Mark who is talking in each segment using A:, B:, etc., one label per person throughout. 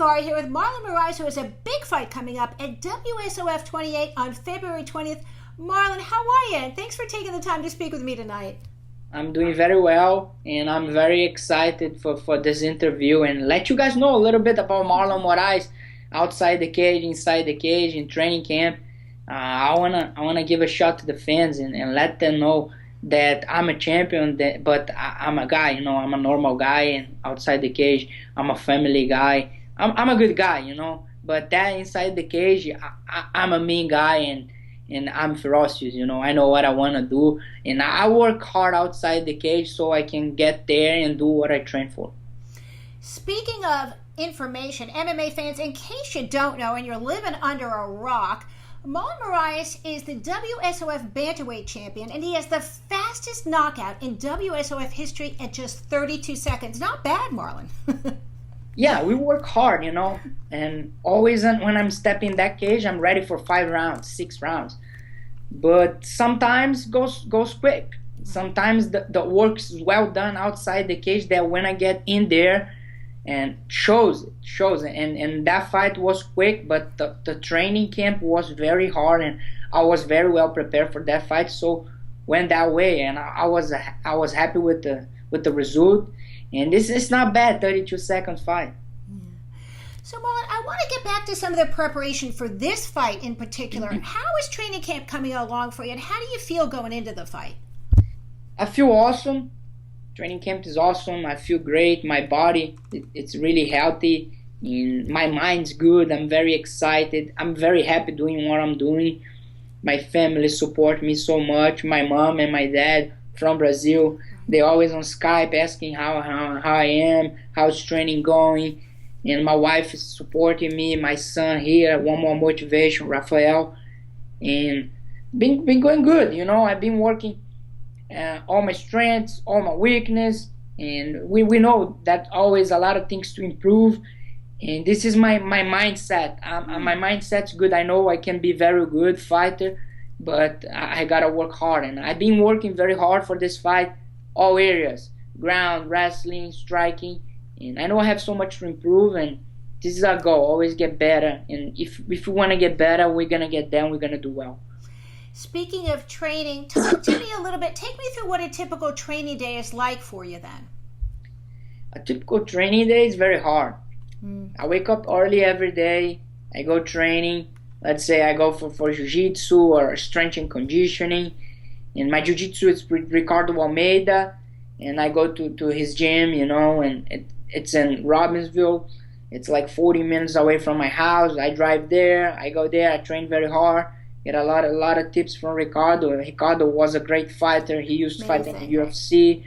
A: Guard here with Marlon Moraes, who has a big fight coming up at WSOF 28 on February 20th. Marlon, how are you? And thanks for taking the time to speak with me tonight.
B: I'm doing very well, and I'm very excited for this interview and let you guys know a little bit about Marlon Moraes outside the cage, inside the cage, in training camp. I wanna give a shot to the fans and let them know that I'm a champion, but I'm a guy, I'm a normal guy, and outside the cage, I'm a family guy. I'm a good guy, but that inside the cage, I'm a mean guy, and I'm ferocious, I know what I want to do, and I work hard outside the cage so I can get there and do what I train for.
A: Speaking of information, MMA fans, in case you don't know and you're living under a rock, Marlon Moraes is the WSOF bantamweight champion, and he has the fastest knockout in WSOF history at just 32 seconds. Not bad, Marlon.
B: Yeah, we work hard, and always when I'm stepping that cage, I'm ready for 5 rounds, 6 rounds. But sometimes goes quick. Sometimes the work's well done outside the cage that when I get in there, and shows and that fight was quick, but the training camp was very hard, and I was very well prepared for that fight, so went that way, and I was happy with the result, and this is not bad. 32 seconds fight.
A: So Marlon, I want to get back to some of the preparation for this fight in particular. How is training camp coming along for you, and how do you feel going into the fight?
B: I feel awesome. Training camp is awesome. I feel great. My body, it's really healthy. And my mind's good. I'm very excited. I'm very happy doing what I'm doing. My family support me so much. My mom and my dad from Brazil, they're always on Skype asking how I am, how's training going. And my wife is supporting me. My son here, one more motivation, Rafael. And been going good. I've been working all my strengths, all my weakness, and we know that always a lot of things to improve, and this is my mindset. My mindset's good. I know I can be very good fighter, but I gotta work hard, and I've been working very hard for this fight, all areas, ground, wrestling, striking, and I know I have so much to improve, and this is our goal, always get better, and if we want to get better, we're gonna get there, and we're gonna do well.
A: Speaking of training, talk to me a little bit. Take me through what a typical training day is like for you then.
B: A typical training day is very hard. I wake up early every day. I go training. Let's say I go for jiu-jitsu or strength and conditioning. And my jiu-jitsu is with Ricardo Almeida. And I go to his gym, and it's in Robbinsville. It's like 40 minutes away from my house. I drive there. I go there. I train very hard. Get a lot of tips from Ricardo. Ricardo was a great fighter. He used to fight in the UFC.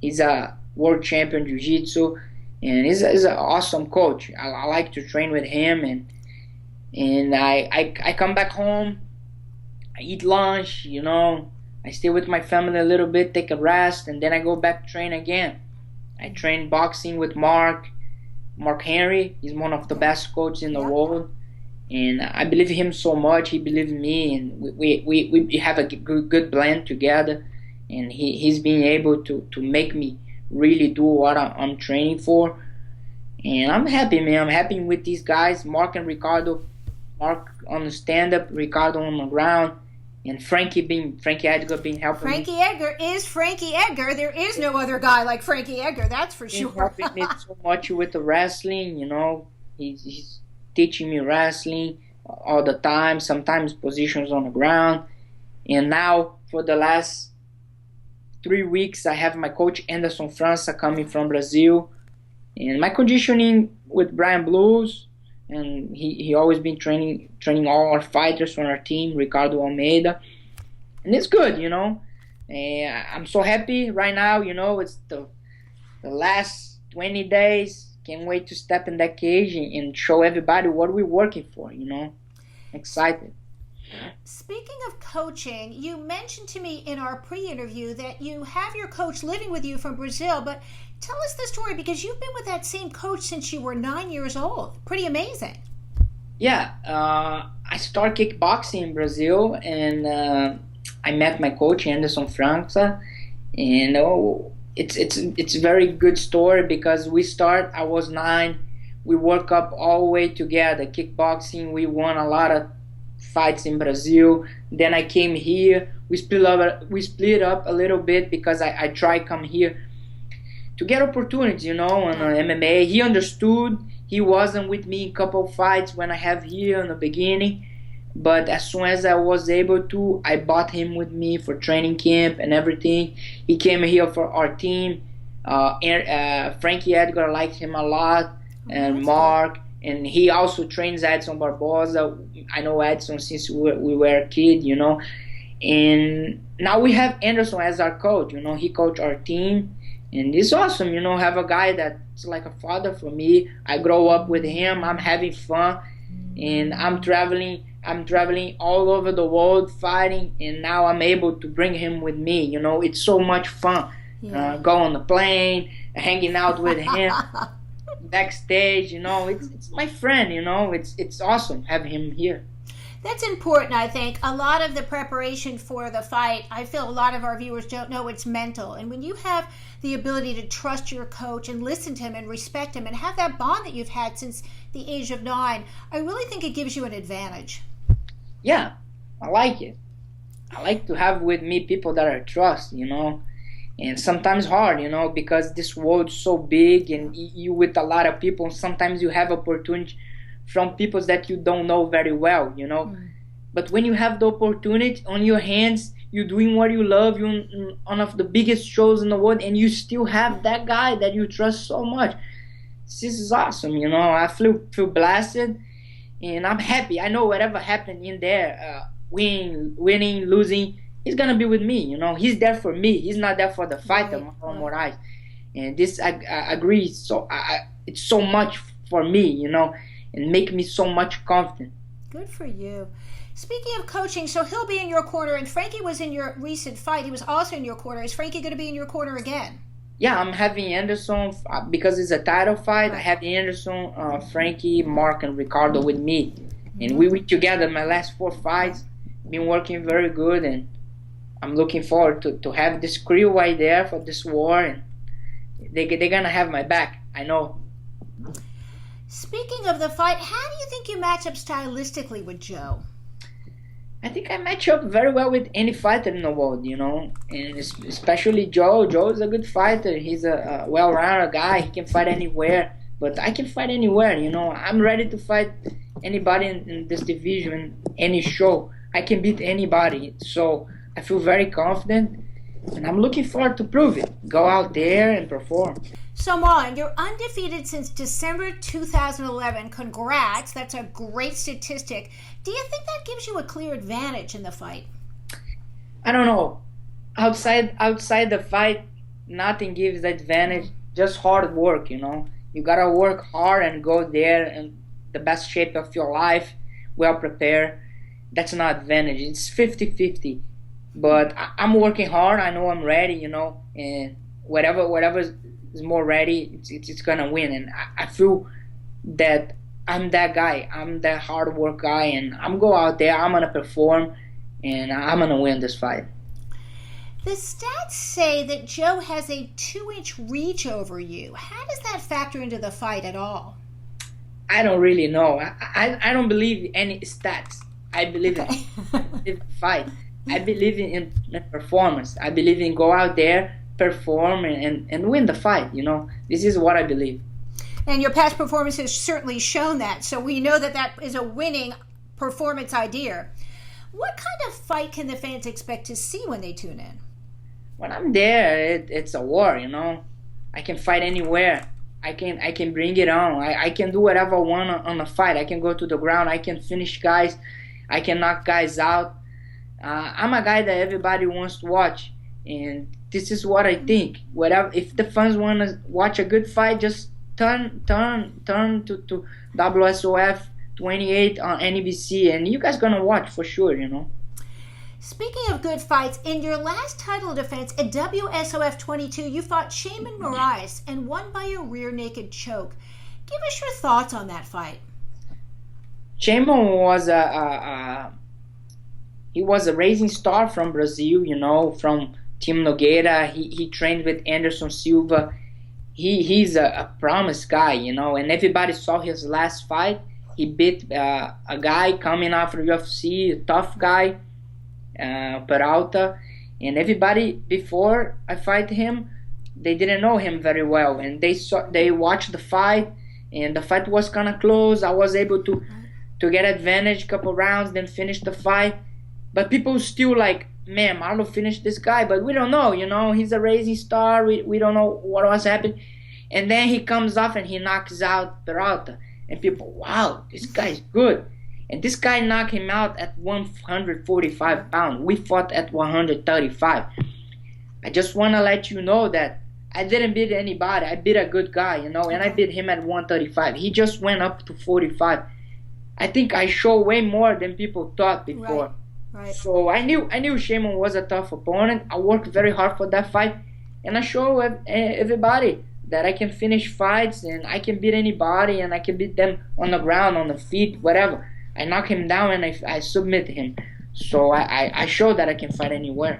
B: He's a world champion jiu-jitsu, and he's an awesome coach. I like to train with him, and I come back home. I eat lunch, I stay with my family a little bit, take a rest, and then I go back to train again. I train boxing with Mark Henry. He's one of the best coaches in the world. And I believe him so much. He believes in me, and we have a good blend together. And he's been able to make me really do what I'm training for. And I'm happy, man. I'm happy with these guys, Mark and Ricardo. Mark on the stand-up, Ricardo on the ground, and Frankie Edgar being helping me.
A: Frankie Edgar is Frankie Edgar. There is no other guy like Frankie Edgar, that's for sure.
B: He's helping me so much with the wrestling, He's teaching me wrestling all the time, sometimes positions on the ground. And now for the last 3 weeks I have my coach Anderson França coming from Brazil, and my conditioning with Brian Blues, and he always been training all our fighters from our team, Ricardo Almeida, and it's good, and I'm so happy right now. It's the last 20 days. Can't wait to step in that cage and show everybody what we're working for, Excited.
A: Speaking of coaching, you mentioned to me in our pre-interview that you have your coach living with you from Brazil, but tell us the story, because you've been with that same coach since you were 9 years old. Pretty amazing.
B: Yeah, I started kickboxing in Brazil, and I met my coach Anderson França, and it's a very good story, because I was 9, we work up all the way together. Kickboxing, we won a lot of fights in Brazil. Then I came here. We split up a little bit because I tried come here to get opportunities, you know, on MMA. He understood. He wasn't with me in a couple fights when I have here in the beginning. But as soon as I was able to, I brought him with me for training camp and everything. He came here for our team. Frankie Edgar liked him a lot, and Mark. And he also trains Edson Barboza. I know Edson since we were a kid, you know. And now we have Anderson as our coach, you know. He coached our team. And it's awesome, you know, have a guy that's like a father for me. I grow up with him. I'm having fun. And I'm traveling all over the world fighting. And now I'm able to bring him with me. You know, it's so much fun. Yeah. Go on the plane, hanging out with him. Backstage, you know, it's my friend, you know, it's awesome having him here.
A: That's important, I think. A lot of the preparation for the fight, I feel a lot of our viewers don't know it's mental. And when you have the ability to trust your coach and listen to him and respect him and have that bond that you've had since the age of 9, I really think it gives you an advantage.
B: Yeah, I like it. I like to have with me people that I trust, you know. And sometimes hard, you know, because this world's so big and you with a lot of people, and sometimes you have opportunity from people that you don't know very well, you know. But when you have the opportunity on your hands, you're doing what you love, you're on one of the biggest shows in the world, and you still have that guy that you trust so much. This is awesome, you know. I feel blessed, and I'm happy. I know whatever happened in there, winning, losing, he's gonna be with me, you know. He's there for me. He's not there for the fighter, Marlon Moraes. And this, I agree. So it's so much for me, you know, and make me so much confident.
A: Good for you. Speaking of coaching, so he'll be in your corner, and Frankie was in your recent fight. He was also in your corner. Is Frankie going to be in your corner again?
B: Yeah, I'm having Anderson because it's a title fight. Right. I have Anderson, Frankie, Mark, and Ricardo with me, and we were together my last 4 fights. Been working very good, and I'm looking forward to have this crew right there for this war, and they're gonna have my back. I know.
A: Speaking of the fight, how do you think you match up stylistically with Joe?
B: I think I match up very well with any fighter in the world, you know, and especially Joe. Joe is a good fighter. He's a well-rounded guy. He can fight anywhere, but I can fight anywhere, you know. I'm ready to fight anybody in this division, any show. I can beat anybody, so I feel very confident, and I'm looking forward to prove it. Go out there and perform.
A: So, Marlon, you're undefeated since December 2011. Congrats. That's a great statistic. Do you think that gives you a clear advantage in the fight?
B: I don't know. Outside the fight, nothing gives advantage. Just hard work, you know. You got to work hard and go there in the best shape of your life, well prepared. That's not advantage. It's 50-50. But I'm working hard. I know I'm ready, you know, and whatever is more ready, it's gonna win. And I feel that I'm that guy. I'm that hard work guy, and I'm go out there. I'm gonna perform, and I'm gonna win this fight.
A: The stats say that Joe has a 2-inch reach over you. How does that factor into the fight at all?
B: I don't really know. I don't believe in any stats. I believe in fight. I believe in performance. I believe in go out there, perform, and win the fight, you know. This is what I believe.
A: And your past performance has certainly shown that. So we know that is a winning performance idea. What kind of fight can the fans expect to see when they tune in?
B: When I'm there, it's a war, you know. I can fight anywhere. I can bring it on. I can do whatever I want on the fight. I can go to the ground. I can finish guys. I can knock guys out. I'm a guy that everybody wants to watch, and this is what I think. Whatever, if the fans want to watch a good fight, just turn to WSOF 28 on NBC, and you guys gonna watch for sure, you know.
A: Speaking of good fights, in your last title defense at WSOF 22, you fought Marlon Moraes and won by a rear naked choke. Give us your thoughts on that fight.
B: Marlon was he was a rising star from Brazil, you know, from Team Nogueira. He trained with Anderson Silva. he's a promised guy, you know, and everybody saw his last fight. He beat a guy coming after UFC, a tough guy, Peralta, and everybody before I fight him, they didn't know him very well, and they watched the fight, and the fight was kind of close. I was able to get advantage, couple rounds, then finish the fight, but people still like, man, Marlon finished this guy, but we don't know, you know, he's a rising star. We don't know what was happening, and then he comes off and he knocks out Peralta, and people, wow, this guy's good. And this guy knocked him out at 145 pounds. We fought at 135. I just want to let you know that I didn't beat anybody. I beat a good guy, you know, and I beat him at 135. He just went up to 45. I think I show way more than people thought before.
A: Right.
B: So I knew Shimon was a tough opponent. I worked very hard for that fight, and I show everybody that I can finish fights and I can beat anybody, and I can beat them on the ground, on the feet, whatever. I knock him down and I submit him. So I show that I can fight anywhere.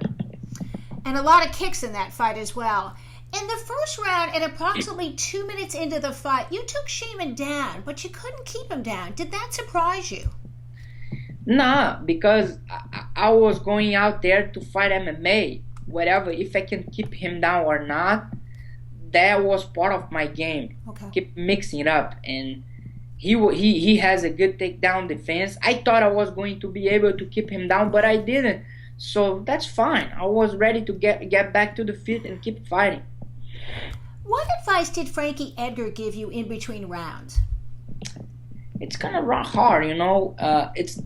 A: And a lot of kicks in that fight as well. In the first round, and approximately 2 minutes into the fight, you took Shaman down, but you couldn't keep him down. Did that surprise you?
B: Nah, because I was going out there to fight MMA. Whatever, if I can keep him down or not, that was part of my game.
A: Okay.
B: Keep mixing it up, and he has a good takedown defense. I thought I was going to be able to keep him down, but I didn't. So that's fine. I was ready to get back to the feet and keep fighting.
A: What advice did Frankie Edgar give you in between rounds?
B: It's kind of hard, you know. It's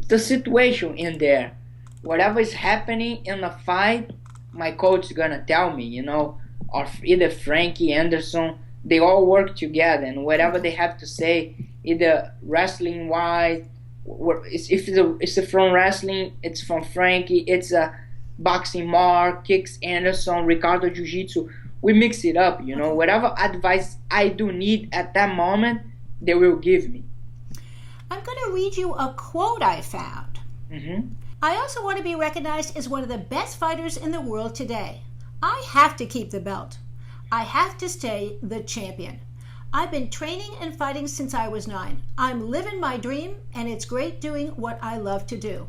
B: the situation in there. Whatever is happening in the fight, my coach is gonna tell me, you know, or either Frankie, Anderson, they all work together, and whatever they have to say, either wrestling wise, if it's from wrestling, it's from Frankie, it's a boxing Mark, kicks Anderson, Ricardo Jiu-Jitsu. We mix it up, you know. Whatever advice I do need at that moment, they will give me.
A: I'm going to read you a quote I found.
B: Mm-hmm.
A: I also want to be recognized as one of the best fighters in the world today. I have to keep the belt. I have to stay the champion. I've been training and fighting since I was 9. I'm living my dream, and it's great doing what I love to do.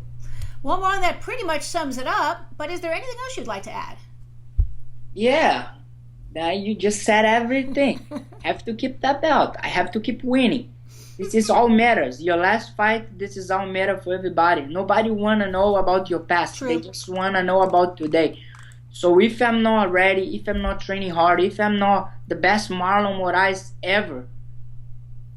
A: Well, Marlon, that pretty much sums it up, but is there anything else you'd like to add?
B: Yeah, now you just said everything. Have to keep that belt. I have to keep winning. This is all matters. Your last fight, this is all matter for everybody. Nobody want to know about your past.
A: True.
B: They just want to know about today. So if I'm not ready, if I'm not training hard, if I'm not the best Marlon Moraes ever,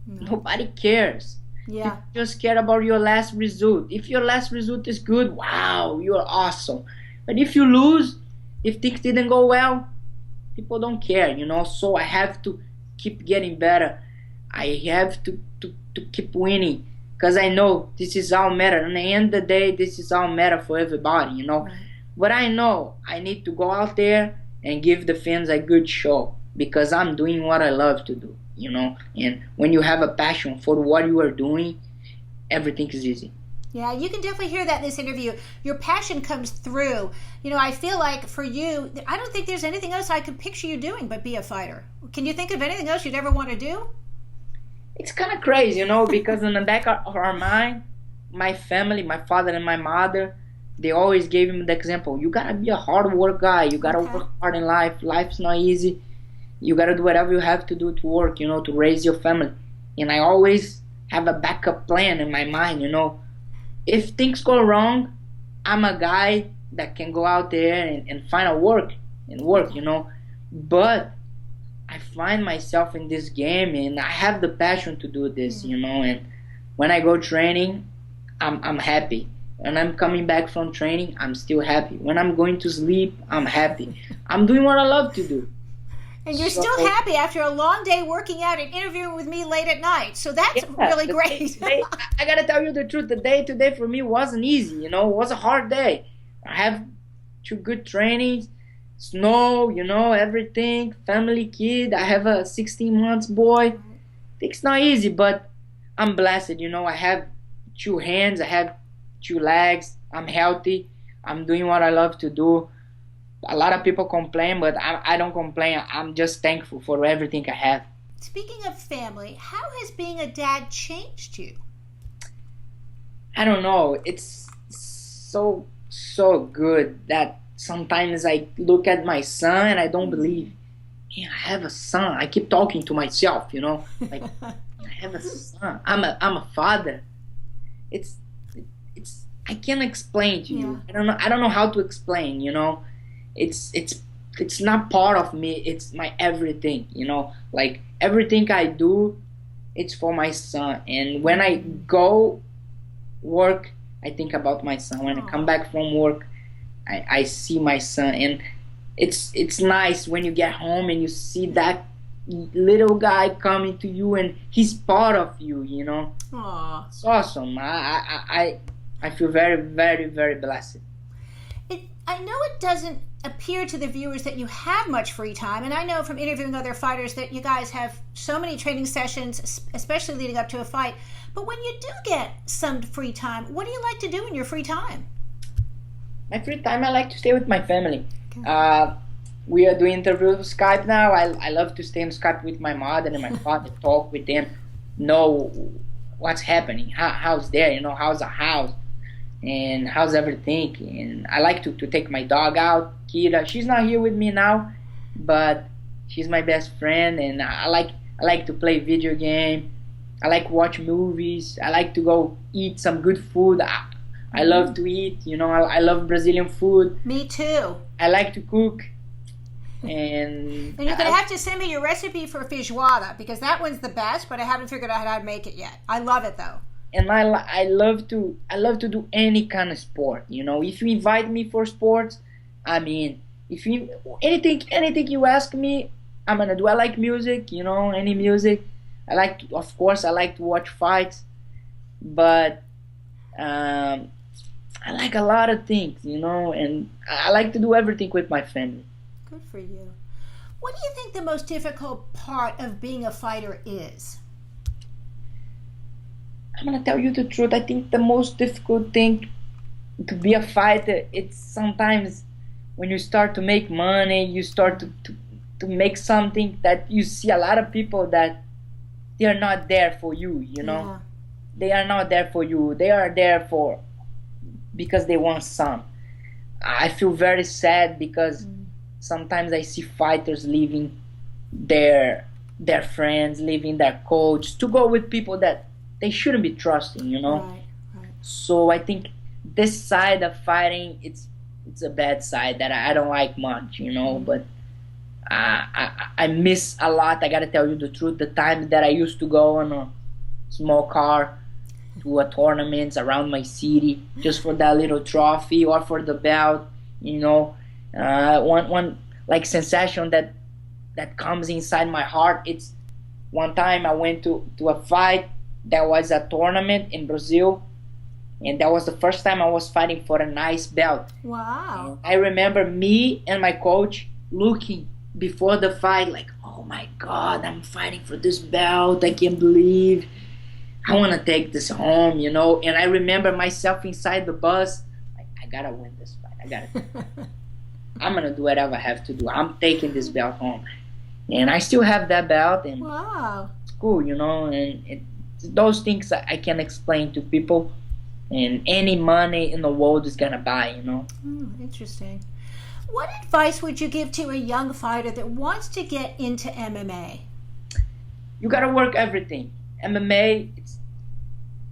B: nobody cares.
A: Yeah.
B: People just care about your last result. If your last result is good, wow, you're awesome. But if you lose, if things didn't go well, people don't care, you know. So I have to keep getting better. I have to keep winning, because I know this is all matter. And at the end of the day, this is all matter for everybody, you know.
A: Right.
B: But I know I need to go out there and give the fans a good show, because I'm doing what I love to do, you know. And when you have a passion for what you are doing, everything is easy.
A: Yeah, you can definitely hear that in this interview. Your passion comes through. You know, I feel like for you, I don't think there's anything else I could picture you doing but be a fighter. Can you think of anything else you'd ever want to do?
B: It's kind of crazy, you know, because in the back of our mind, my family, my father and my mother, they always gave me the example. You gotta be a hard work guy. You gotta work hard in life. Life's not easy. You gotta do whatever you have to do to work, you know, to raise your family. And I always have a backup plan in my mind, you know. If things go wrong, I'm a guy that can go out there and find a work, you know. But I find myself in this game, and I have the passion to do this, you know. And when I go training, I'm happy. When I'm coming back from training, I'm still happy. When I'm going to sleep, I'm happy. I'm doing what I love to do.
A: And you're still happy after a long day working out and interviewing with me late at night. So that's really great.
B: I gotta tell you the truth. The day today for me wasn't easy. You know, it was a hard day. I have 2 good trainings, snow, you know, everything, family, kid. I have a 16 months boy. It's not easy, but I'm blessed. You know, I have 2 hands. I have 2 legs. I'm healthy. I'm doing what I love to do. A lot of people complain, but I don't complain. I'm just thankful for everything I have.
A: Speaking of family, how has being a dad changed you?
B: I don't know. It's so good that sometimes I look at my son and I don't believe, man, I have a son. I keep talking to myself, like I have a son. I'm a father. It's it's I can't explain to you. I don't know how to explain. It's not part of me. It's my everything. Like everything I do, it's for my son. And when I go work, I think about my son. When I come back from work, I see my son, and it's nice when you get home and you see that little guy coming to you and he's part of you.
A: Aww.
B: It's awesome. I feel very, very, very blessed.
A: I know it doesn't appear to the viewers that you have much free time, and I know from interviewing other fighters that you guys have so many training sessions, especially leading up to a fight. But when you do get some free time, what do you like to do in your free time?
B: My free time, I like to stay with my family. Okay. We are doing interviews with Skype now. I love to stay on Skype with my mother and my father, talk with them, know what's happening, how's there, how's the house, and how's everything. And I like to take my dog out, Kira. She's not here with me now, but she's my best friend, and I like to play video game. I like watch movies. I like to go eat some good food. I love to eat, I love Brazilian food.
A: Me too.
B: I like to cook. And
A: you're going to have to send me your recipe for feijoada, because that one's the best, but I haven't figured out how to make it yet. I love it though.
B: And I love to do any kind of sport. If you invite me for sports, if you anything you ask me, I'm gonna do. I like music, any music. Of course, I like to watch fights, but I like a lot of things, and I like to do everything with my family.
A: Good for you. What do you think the most difficult part of being a fighter is?
B: I'm gonna tell you the truth. I think the most difficult thing to be a fighter, it's sometimes when you start to make money, you start to make something that you see a lot of people that they are not there for you,
A: Yeah.
B: They are not there for you. They are there because they want some. I feel very sad because sometimes I see fighters leaving their friends, leaving their coach to go with people that they shouldn't be trusting,
A: Right.
B: So I think this side of fighting, it's a bad side that I don't like much, but I miss a lot. I gotta tell you the truth. The times that I used to go on a small car to a tournaments around my city just for that little trophy or for the belt, one like sensation that comes inside my heart. It's one time I went to a fight. There was a tournament in Brazil, and that was the first time I was fighting for a nice belt.
A: Wow.
B: And I remember me and my coach looking before the fight like, oh my God, I'm fighting for this belt. I can't believe I want to take this home, And I remember myself inside the bus, like, I gotta win this fight. I'm gonna do whatever I have to do. I'm taking this belt home. And I still have that belt, and
A: wow.
B: It's cool, and those things I can explain to people, and any money in the world is gonna buy,
A: Interesting. What advice would you give to a young fighter that wants to get into MMA?
B: You gotta work everything. MMA,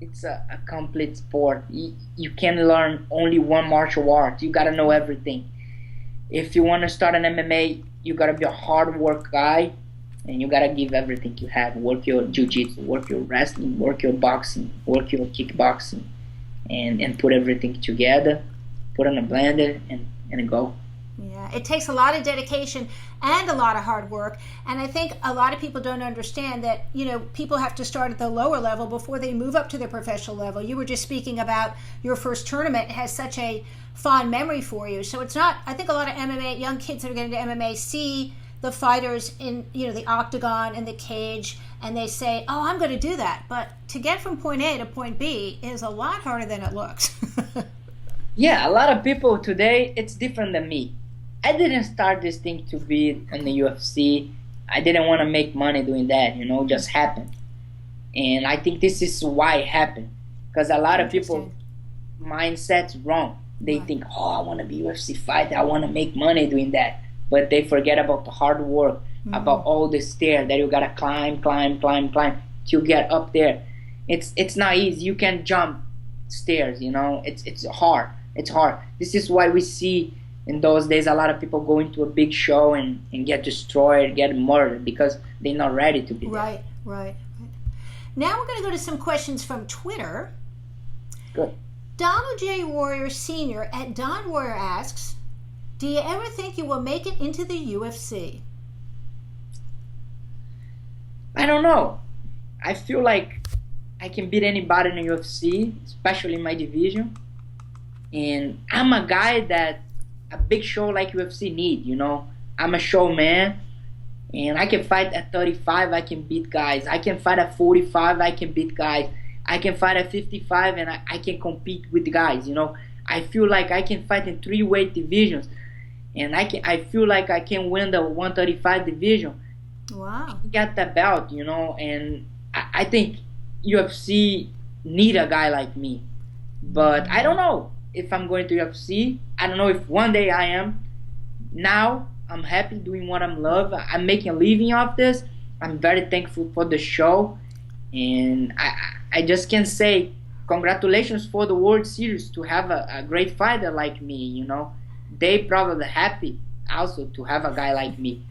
B: it's a complete sport. You can learn only one martial art. You gotta know everything. If you want to start an MMA, you gotta be a hard work guy, and you gotta give everything you have. Work your jiu-jitsu, work your wrestling, work your boxing, work your kickboxing, and put everything together, put in a blender, and go.
A: Yeah, it takes a lot of dedication and a lot of hard work, and I think a lot of people don't understand that, people have to start at the lower level before they move up to the professional level. You were just speaking about your first tournament. It has such a fond memory for you. So it's not, I think a lot of MMA, young kids that are getting into MMA see the fighters in, the octagon and the cage, and they say, oh, I'm going to do that. But to get from point A to point B is a lot harder than it looks.
B: Yeah, a lot of people today, it's different than me. I didn't start this thing to be in the UFC. I didn't want to make money doing that, just happened. And I think this is why it happened. Because a lot of people mindset's wrong. They think, oh, I want to be UFC fighter. I want to make money doing that. But they forget about the hard work, about all the stairs that you got to climb to get up there. It's not easy. You can jump stairs, It's hard. It's hard. This is why we see in those days a lot of people go into a big show and get destroyed, get murdered because they're not ready to be there.
A: Right. Now we're going to go to some questions from Twitter.
B: Good.
A: Donald J. Warrior Sr. at Don Warrior asks, do you ever think you will make it into the UFC?
B: I don't know. I feel like I can beat anybody in the UFC, especially in my division. And I'm a guy that a big show like UFC need, I'm a showman. And I can fight at 35, I can beat guys. I can fight at 45, I can beat guys. I can fight at 55 and I can compete with guys, I feel like I can fight in 3 weight divisions. And I feel like I can win the 135 division.
A: Wow.
B: Get that belt, and I think UFC need a guy like me. But I don't know if I'm going to UFC. I don't know if one day I am. Now I'm happy doing what I love. I'm making a living off this. I'm very thankful for the show. And I just can say congratulations for the World Series to have a great fighter like me, They probably happy also to have a guy like me.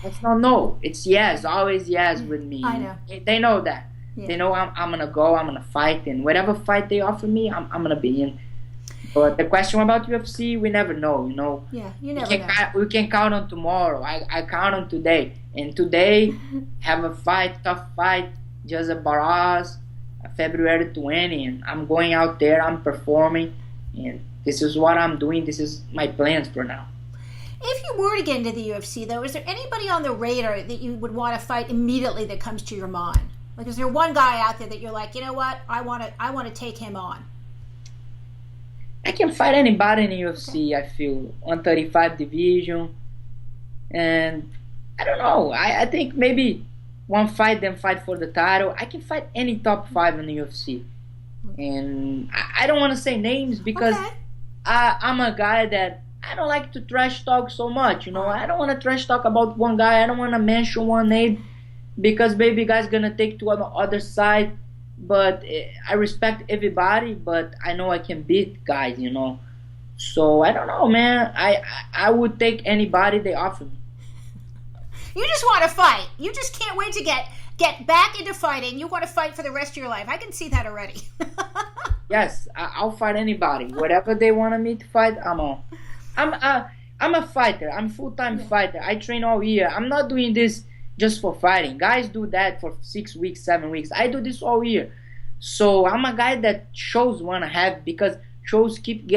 B: It's not no. It's yes, always yes with me.
A: I know.
B: They know that. Yeah. They know I'm going to go, I'm going to fight. And whatever fight they offer me, I'm going to be in. But the question about UFC, we never know,
A: Yeah, you never know.
B: We can count on tomorrow. I count on today. And today, have a fight, tough fight, just a barrage, February 20. And I'm going out there, I'm performing. And this is what I'm doing. This is my plans for now.
A: If you were to get into the UFC, though, is there anybody on the radar that you would want to fight immediately that comes to your mind? Like, is there one guy out there that you're like, you know what, I want to take him on?
B: I can fight anybody in the UFC, I feel. 135 division. And I don't know. I think maybe one fight, then fight for the title. I can fight any top 5 in the UFC. And I don't want to say names because I'm a guy that I don't like to trash talk so much. I don't want to trash talk about one guy. I don't want to mention one name because maybe guy's going to take to the other side. But I respect everybody, but I know I can beat guys, So I don't know, man. I would take anybody they offer me.
A: You just want to fight. You just can't wait to get back into fighting. You want to fight for the rest of your life. I can see that already.
B: Yes, I'll fight anybody. Whatever they want me to fight, I'm on. I'm a fighter. I'm a full-time fighter. I train all year. I'm not doing this just for fighting. Guys do that for 6 weeks, 7 weeks. I do this all year. So I'm a guy that shows want to have because shows keep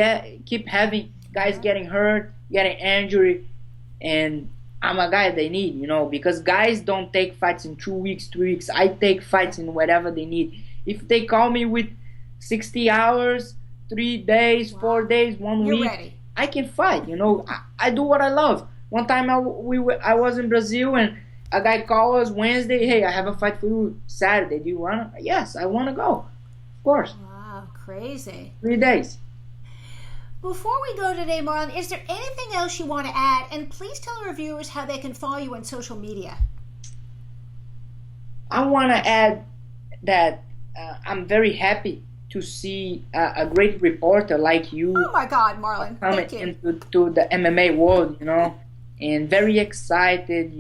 B: having guys getting hurt, getting injured, and I'm a guy they need, because guys don't take fights in 2 weeks, 3 weeks. I take fights in whatever they need. If they call me with 60 hours, 3 days, 4 days, 1 week,
A: ready.
B: I can fight. I do what I love. One time I was in Brazil and a guy called us Wednesday. Hey, I have a fight for you Saturday. Do you want to? Yes, I want to go. Of course.
A: Wow, crazy.
B: 3 days.
A: Before we go today, Marlon, is there anything else you want to add? And please tell our viewers how they can follow you on social media.
B: I want to add that I'm very happy to see a great reporter like you.
A: Oh my God, Marlon! Thank you.
B: Into the MMA world, and very excited.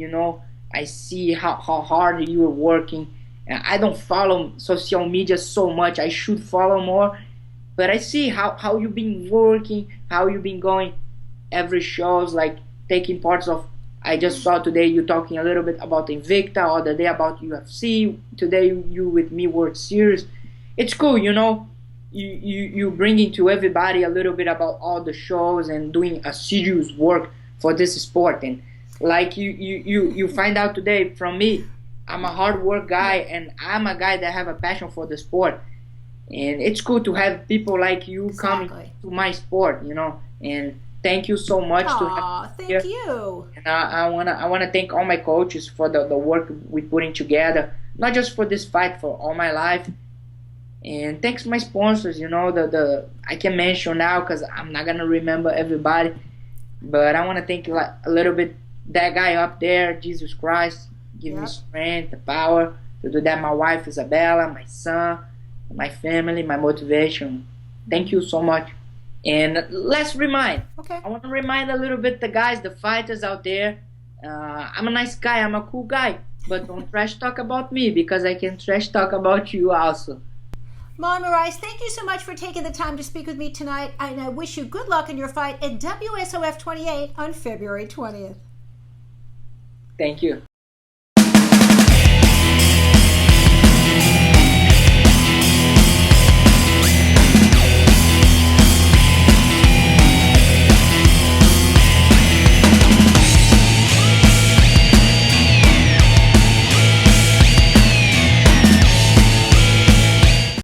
B: I see how hard you are working. I don't follow social media so much. I should follow more. But I see how you've been working, how you've been going every shows, like taking parts of. I just saw today you talking a little bit about Invicta, other day about UFC. Today you with me World Series. It's cool, You bringing to everybody a little bit about all the shows and doing a serious work for this sport. And like you find out today from me, I'm a hard work guy and I'm a guy that have a passion for the sport. And it's cool to have people like you coming to my sport, and thank you so much to have
A: Aw,
B: me
A: thank
B: here.
A: you.
B: And I wanna thank all my coaches for the work we putting together, not just for this fight, for all my life. And thanks my sponsors. The I can mention now because I'm not gonna remember everybody, but I want to thank like a little bit that guy up there, Jesus Christ, give me
A: Yep.
B: strength, the power to do that. My wife Isabella, my son, my family, my motivation. Thank you so much. And let's remind.
A: Okay.
B: I want to remind a little bit the guys, the fighters out there. I'm a nice guy. I'm a cool guy. But don't trash talk about me because I can trash talk about you also.
A: Marlon Moraes, thank you so much for taking the time to speak with me tonight, and I wish you good luck in your fight at WSOF 28 on February 20th.
B: Thank you.